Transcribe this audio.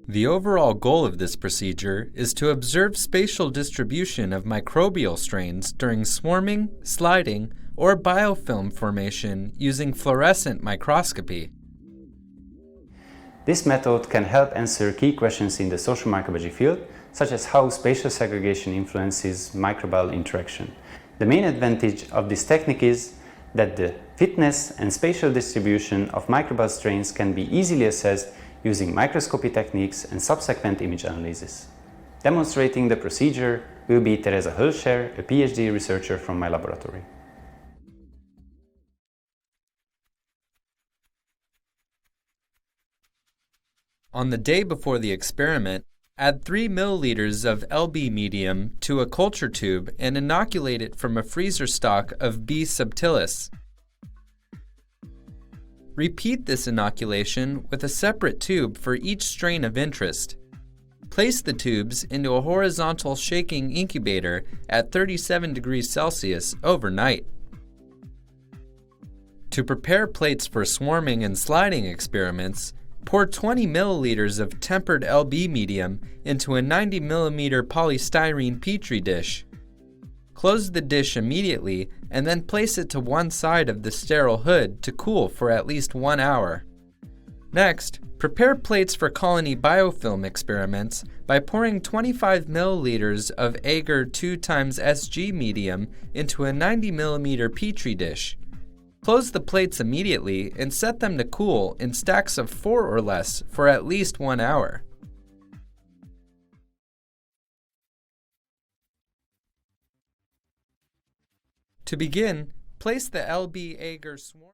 The overall goal of this procedure is to observe spatial distribution of microbial strains during swarming, sliding, or biofilm formation using fluorescent microscopy. This method can help answer key questions in the social microbiology field, such as how spatial segregation influences microbial interaction. The main advantage of this technique is that the fitness and spatial distribution of microbial strains can be easily assessed using microscopy techniques and subsequent image analysis. Demonstrating the procedure will be Theresa Hölscher, a PhD researcher from my laboratory. On the day before the experiment, add 3 milliliters of LB medium to a culture tube and inoculate it from a freezer stock of B. subtilis. Repeat this inoculation with a separate tube for each strain of interest. Place the tubes into a horizontal shaking incubator at 37 degrees Celsius overnight. To prepare plates for swarming and sliding experiments, pour 20 milliliters of tempered LB medium into a 90 millimeter polystyrene petri dish. Close the dish immediately and then place it to one side of the sterile hood to cool for at least 1 hour. Next, prepare plates for colony biofilm experiments by pouring 25 milliliters of agar 2xSG medium into a 90 millimeter petri dish. Close the plates immediately and set them to cool in stacks of 4 or less for at least 1 hour. To begin, place the LB agar swarm